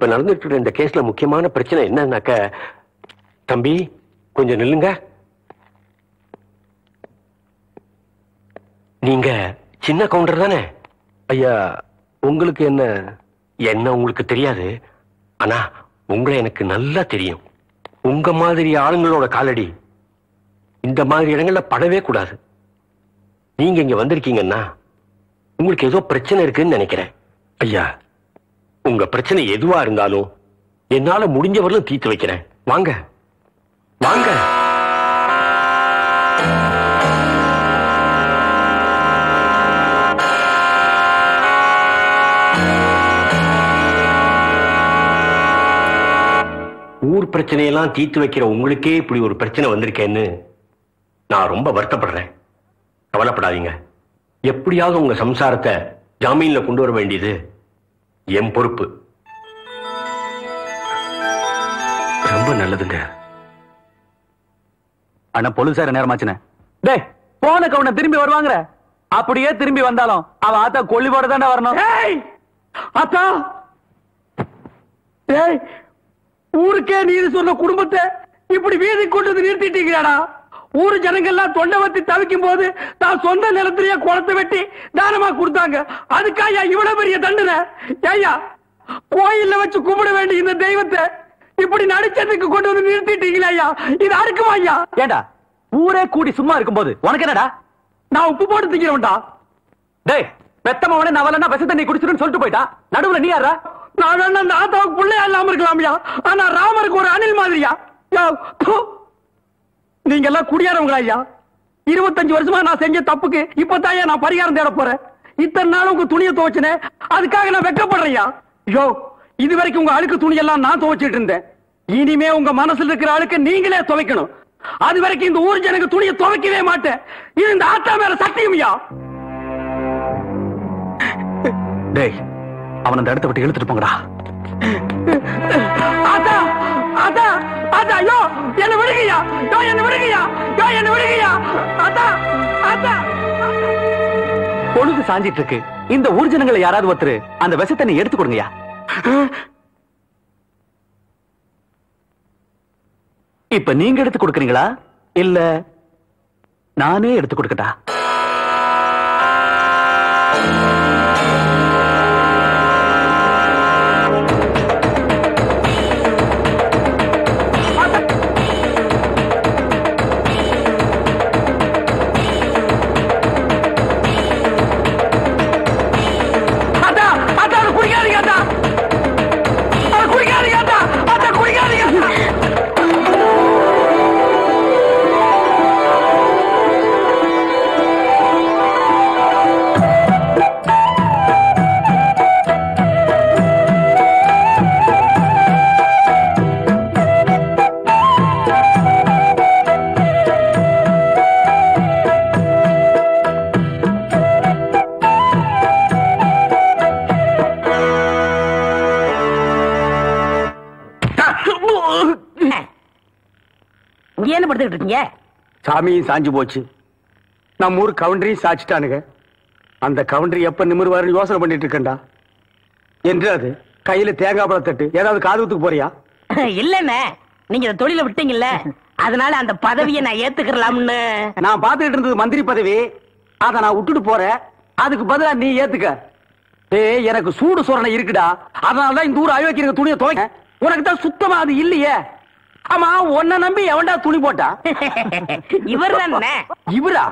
இப்ப நடந்துட்டு இருக்க இந்த கேஸ்ல முக்கியமான பிரச்சனை என்னன்னாக்க, தம்பி கொஞ்சம் நில்லுங்க. நீங்க சின்ன கவுண்டர் தானே? ஐயா, உங்களுக்கு என்ன? என்ன உங்களுக்கு தெரியாது, ஆனா உங்களை எனக்கு நல்லா தெரியும். உங்க மாதிரி ஆளுங்களோட காலடி இந்த மாதிரி இடங்கள்ல படவே கூடாது. நீங்க இங்க வந்திருக்கீங்கன்னா உங்களுக்கு ஏதோ பிரச்சனை இருக்குன்னு நினைக்கிறேன். ஐயா, உங்க பிரச்சனை எதுவா இருந்தாலும் என்னால முடிஞ்சவரையும் தீர்த்து வைக்கிறேன். வாங்க வாங்க. ஊர் பிரச்சனையெல்லாம் தீர்த்து வைக்கிற உங்களுக்கே இப்படி ஒரு பிரச்சனை வந்திருக்கேன்னு நான் ரொம்ப வருத்தப்படுறேன். கவலைப்படாதீங்க. எப்படியாவது உங்க சம்சாரத்தை ஜாமீன்ல கொண்டு வர வேண்டியது என் பொறுப்பு. ரொம்ப நல்லதுங்க. ஆனா போலீசார நேரமாச்சுனே. டேய், போன கவுன திரும்பி வருவாங்க. அப்படியே திரும்பி வந்தாலும் அவ ஆத்தா கொல்லிவோட தானே வரணும். ஏய் ஆத்தா, ஏய் ஊருக்கே நீதி சொன்ன குடும்பத்தை இப்படி வீதி கொண்டு வந்து நிறுத்திட்டீங்கடா. ஊரு ஜனங்கள்லாம் தொண்டை வத்தி தவிக்கும் போது தான் சொந்த நிலத்திலேயே குளத்தை வெட்டி தானமா கொடுத்தாங்க. அதுக்காயா இவ்வளவு பெரிய தண்டனை? ஐயா, கோயில்ல வச்சு கும்பிட வேண்டிய இந்த தெய்வத்தை இப்படி நடிச்சதுக்கு கொண்டு வந்து நிறுத்திட்டீங்களா ஐயா? இது அறுக்குமா ஐயா? ஏண்டா, ஊரே கூடி சும்மா இருக்கும்போது உனக்கு என்னடா? நான் உப்பு போட்டு திங்கிறவன்டா. டேய், பெத்தமவனே நவலன்னா விஷ தண்ணி குடிச்சிருன்னு சொல்லிட்டு போயிட்டா. நடுவுல நீ யாரா? நான் அந்த ஆத்தாவுக்கு பிள்ளையா இல்லாம இருக்கலாம்யா, ஆனா ராமருக்கு ஒரு அணில் மாதிரியா? நீங்க எல்லாம் குடியாரவங்களா ஐயா? 25 வருஷமா நான் செஞ்ச தப்புக்கு இப்பதான் நான் பரிகாரம் தேட போறேன். இத்தனை நாள் உங்க துணியை துவைச்சனே, அதுக்காக நான் வெட்கப்படுறேன். யோ, இது வரைக்கும் உங்க அழுக்கு துணி எல்லாம் நான் துவைச்சிட்டு இருந்தேன். இனிமே உங்க மனசுல இருக்கிற அழுக்கு நீங்களே துவைக்கணும். அது வரைக்கும் இந்த ஊர் ஜனங்க துணியை துவைக்கவே மாட்டேன். இது இந்த ஆத்தா மேல சத்தியம்யா. டேய், அவன் அந்த இடத்தை விட்டு இழுத்துட்டு போங்கடா. ஆத்தா ஆத்தா ஆத்தா, யோ என்ன விடுங்கயா, யோ என்ன விடுங்கயா, யோ என்ன விடுங்கயா. ஆத்தா ஆத்தா, பொழுது சாஞ்சிட்டு இருக்கு. இந்த ஊர் ஜனங்களை யாராவது ஒருத்தர் அந்த விஷத்தை நீ எடுத்து கொடுங்கயா. இப்ப நீங்க எடுத்து கொடுக்கறீங்களா இல்ல நானே எடுத்து கொடுக்கட்டா? சாமியும் சாஞ்சு போச்சு, நம்ம ஊர் கவுண்டரையும் சாச்சிட்டானுங்க. அந்த கவுண்டரி எப்ப நிமிர்வாருன்னு யோசனை பண்ணிட்டு இருக்கேன்டா. என்று அது கையில தேங்காய் பழம் தட்டு ஏதாவது காதுத்துக்கு போறியா? இல்லண்ணே, நீங்க இந்த தொழில விட்டீங்கல்ல, அதனால அந்த பதவியை நான் ஏத்துக்கலாம்னு. நான் பாத்துக்கிட்டு இருந்தது மந்திரி பதவி, அத நான் விட்டுட்டு போறேன். அதுக்கு பதிலா நீ ஏத்துக்க. ஏய், எனக்கு சூடு சொரணை இருக்குடா, அதனாலதான் இந்த ஊர் அயோக்கிய துணியை துவைக்க. உனக்கு தான் சுத்தமா அது இல்லையே. ஆமா, உன்னை நம்பி எவன்டா துணி போட்டா? இவர் தானே. இவரா?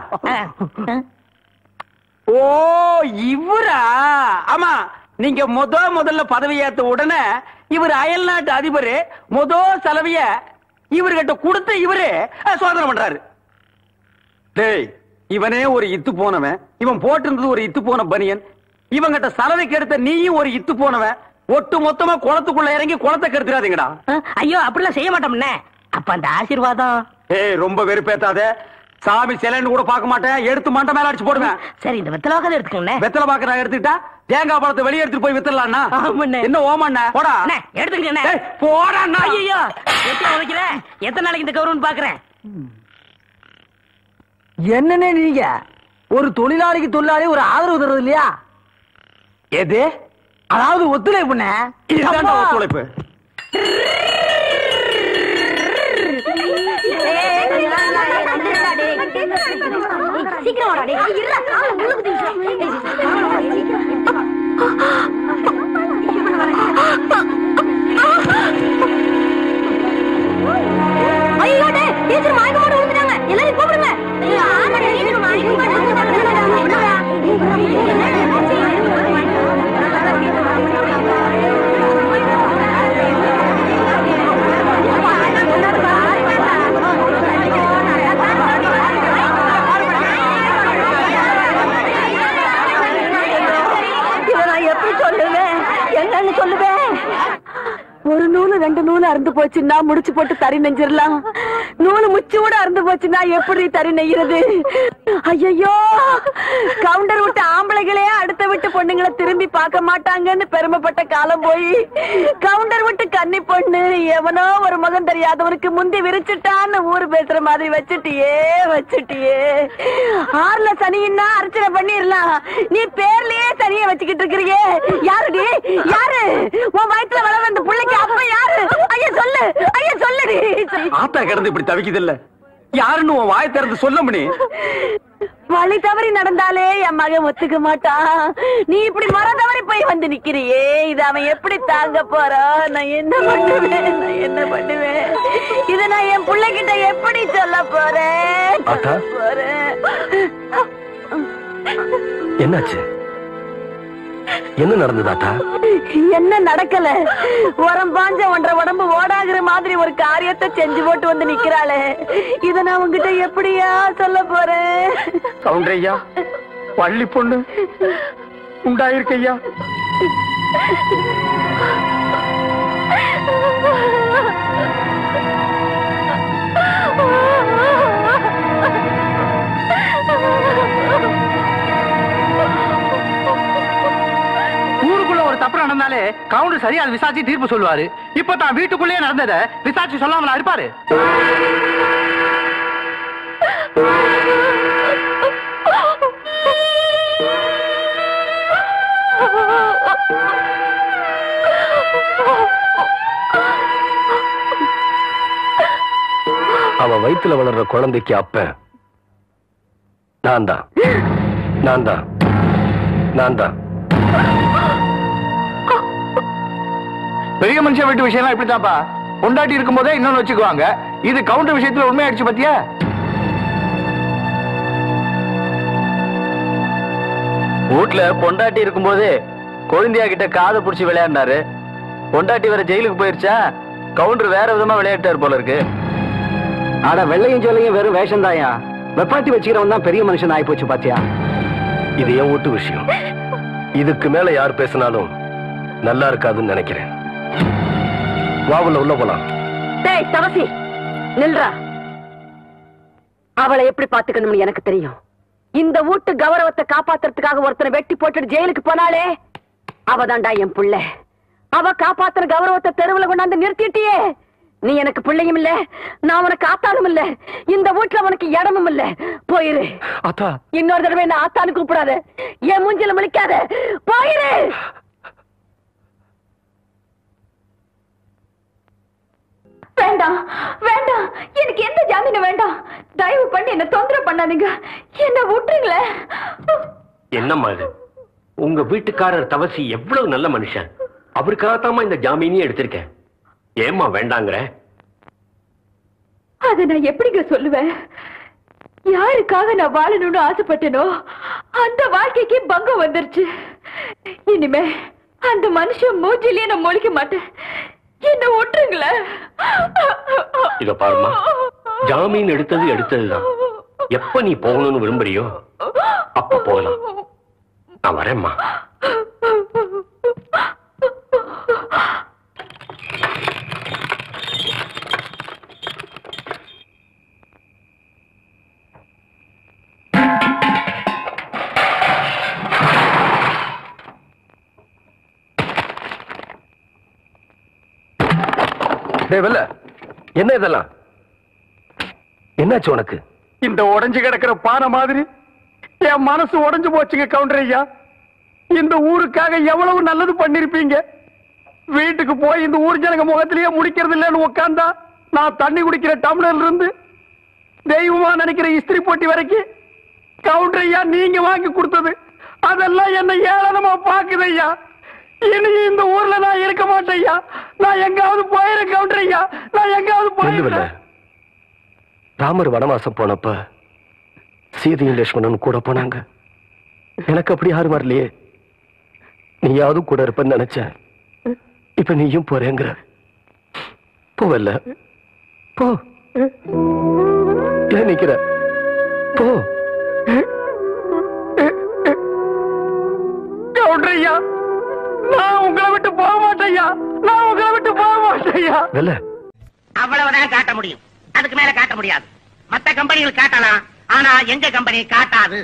ஓ, இவரா? ஆமா, நீங்க முதல்ல பதவி ஏத்த உடனே இவர் அயல் நாட்டு அதிபர் செலவிய இவர்கிட்ட கொடுத்து இவரு சோதனை பண்றாரு. டேய், இவனே ஒரு இத்து போனவன், இவன் போட்டிருந்தது ஒரு இத்து போன பனியன். இவங்கிட்ட சலவைக்கு எடுத்த நீயும் ஒரு இத்து போனவன். ஒட்டு மொத்தமா குளத்துக்குள்ள இறங்கி குளத்தை கெடுத்துறாதீங்கடா. ஐயோ, அப்படிலாம் செய்ய மாட்டோம்னே. அப்ப அந்த ஆசீர்வாதம். ஏய், ரொம்ப வெறுப்பேத்தாத. சாமி சிலைன்னு கூட பார்க்க மாட்டேன், எடுத்து மண்டை மேல அடிச்சு போடுவேன். சரி, இந்த வெத்தலை பாக்க எடுத்துக்கங்க. வெத்தலை பாக்க நான் எடுத்துக்கிட்டா தேங்காய் பழத்தை வெளியே எடுத்துட்டு போய் வித்தலாம்னா என்ன ஓமாண்ணா? போடா, எடுத்துக்கிட்டேன். போடா. ஐயோ, எப்படி உதைக்கிற? எத்தனை நாளைக்கு இந்த கௌரவம் பாக்குறேன். என்னன்னு நீங்க ஒரு தொழிலாளிக்கு தொழிலாளி ஒரு ஆதரவு தர்றது இல்லையா? எது அதாவது ஒத்துழைப்புண்ணே. இதுதான் ஒத்துழைப்பு. எல்லாரும் கூப்பிடுங்க. எப்படி சொல்லுவேன், என்னன்னு சொல்லுவேன்? ஒரு நூலு 2 நூலு அறுந்து போச்சுன்னா முடிச்சு போட்டு தறி நெஞ்சிடலாம். நூலு முச்சோட அறுந்து போச்சுன்னா எப்படி தறி நெய்யறது? ஐயோ, கவுண்டர் விட்டு ஆம்பளைகளே அடுத்த விட்டு பொண்ணுங்களை திரும்பி பார்க்க மாட்டாங்கன்னு பெருமைப்பட்ட காலம் போய் கவுண்டர் விட்டு கன்னி பொண்ணு எவனோ ஒரு மகன் தெரியாதவனுக்கு முந்தி விரிச்சுட்டான்னு ஊரு பேசுற மாதிரி வச்சுட்டியே. ஆறுல சனின்னா அர்ச்சனை பண்ணிடலாம், நீ பேர்லயே சனியை வச்சுக்கிட்டு இருக்கிறியே. யாருடி யாரு உன் வயிற்றுல வளர அந்த பிள்ளைக்கு அப்ப யாரு? ஐயா சொல்லு, ஐயா சொல்லுடி. ஆத்தா கிடந்து இப்படி தவிக்குது இல்ல, யாருன்னு உன் வாயை திறந்து சொல்ல முடியும்? வழி தவறி நடந்தாலே என் மகன் ஒத்துக்க மாட்டான். நீ இப்படி மர தவறி போய் வந்து நிக்கிறியே, இது அவன் எப்படி தாங்க போறான்? நான் என்ன பண்ணுவேன்? இத நான் என் பிள்ளைகிட்ட எப்படி சொல்ல போறேன்? என்னாச்சு? என்ன நடந்ததாட்டா? என்ன நடக்கல, உரம் பாஞ்ச 1.5 உடம்பு ஓடாகிற மாதிரி ஒரு காரியத்தை செஞ்சு போட்டு வந்து நிக்கிறாளே, இத நான் உங்ககிட்ட எப்படியா சொல்ல போறேன்? கவுண்டரையா, பள்ளி பொண்ணு உண்டாயிருக்கையா. தப்பு நடந்தாலே கவுண்டர் சரியா விசாரிச்சு தீர்ப்பு சொல்லுவாரு. இப்ப தான் வீட்டுக்குள்ளேயே நடந்தத விசாரிச்சு சொல்லாமலா இருப்பாரு? அவ வயித்துல வளர்ற குழந்தைக்கு அப்ப நான் தான். பெரிய மனுஷன் வீட்டு விஷயம் இப்படித்தான்ப்பா, பொண்டாட்டி இருக்கும் போதே இன்னொன்னு வச்சுக்குவாங்க. இது கவுண்டர் விஷயத்துல உண்மையாயிடுச்சு பத்தியா? வீட்டுல பொண்டாட்டி இருக்கும் போது கொழுந்தியா கிட்ட காதை புடிச்சு விளையாடினாரு. பொண்டாட்டி வேற ஜெயிலுக்கு போயிருச்சா, கவுண்டர் வேற விதமா விளையாட்டாரு போல இருக்கு. ஆனா வெள்ளையும் ஜோலையும் வெறும் வேஷம் தாயா, வெப்பாட்டி வச்சுக்கிறவன் தான் பெரிய மனுஷன் ஆயி போச்சு பாத்தியா? இது என் வீட்டு விஷயம். இதுக்கு மேல யார் பேசினாலும் நல்லா இருக்காதுன்னு நினைக்கிறேன். வாவுல உள்ள போலாம். டேய் தவசி, நில்றா. அவளை எப்படி பாத்துக்கணும்னு எனக்கு தெரியும். இந்த வீட்டு கௌரவத்தை காப்பாத்துறதுக்காக ஒருத்தனை வெட்டி போட்டுட்டு ஜெயிலுக்கு போனாலே அவதான்டா என் புள்ள. அவ காப்பாத்துற கௌரவத்தை தெருவுல கொண்டாந்து நிறுத்திட்டியே. நீ எனக்கு பிள்ளையும் இல்ல, நான் உனக்கு ஆத்தானும் இல்ல, இந்த வீட்டுல உனக்கு இடமும் இல்ல. போயிரு. இன்னொரு தடவை என்ன ஆத்தானு கூப்பிடாத, என் மூஞ்சில முழிக்காத, போயிரு. வேண்டாம் வேண்டாம், எனக்கு எந்த ஜாமீனும் வேண்டாம். தயவு பண்ணி என்ன தொந்தரவு பண்ணாதீங்க, என்ன விட்டுருங்களே. என்னம்மா இது? உங்க வீட்டுக்காரர் தவசி எவ்வளவு நல்ல மனுஷன், அவருக்காகத்தாமா இந்த ஜாமீனையும் எடுத்திருக்கேன். ஏமா வேண்டாங்கிற? அதை நான் எப்படிங்க சொல்லுவேன்? யாருக்காக நான் வாழணும்னு ஆசைப்பட்டேனோ அந்த வாழ்க்கைக்கு பங்கம் வந்துருச்சு. இனிமே அந்த மனுஷன் மூஞ்சிலேயே நான் முழிக்க மாட்டேன். என்ன விட்டுருங்களே. இத பாருமா, ஜாமீன் எடுத்ததுதான். எப்ப நீ போகணும்னு விரும்புறியோ அப்ப போகலாம். நான் வரேம்மா. என்ன இதெல்லாம்? என்னாச்சு உனக்கு? இந்த உடைஞ்சு கிடக்கிற பானை மாதிரி என் மனசு உடைஞ்சு போச்சுங்க கவுண்டர் ஐயா. இந்த ஊருக்காக எவ்வளவு நல்லது பண்ணிருப்பீங்க. வீட்டுக்கு போய் இந்த ஊர் ஜனங்க முகத்திலேயே முடிக்கிறது இல்லைன்னு உட்கார்ந்தா நான் தண்ணி குடிக்கிற டம்ளர்ல இருந்து தெய்வமா நினைக்கிற இஸ்திரி போட்டி வரைக்கும் கவுண்டர் ஐயா நீங்க வாங்கி கொடுத்தது அதெல்லாம் என்ன ஏளனமா பாக்குது ஐயா. இனி இந்த ஊர்ல நான் இருக்க மாட்டேன் ஐயா. நான் எங்காவது போயிரு கவுண்டர் ஐயா. நான் எங்காவது போயிருவேன். ராமர் வனவாசம் போனப்ப சீதையும் லட்சுமணன் கூட போனாங்க. எனக்கு அப்படி யாரும் வரலையே. நீயாவது கூட இருப்பன்னு நினைச்சேன். இப்ப நீயும் போறேங்கிற. போவல்ல போ. ஏன் நிக்கிற? போ. கவுண்டரையா நான் உங்களை விட்டு போக மாட்டேயா. நான் உங்களை விட்டு போக மாட்டேயா. அவ்வளவுதான் காட்ட முடியும். அதுக்கு மேல காட்ட முடியாது. மத்த கம்பெனிகள் காட்டலாம், ஆனா எங்க கம்பெனி காட்டாது.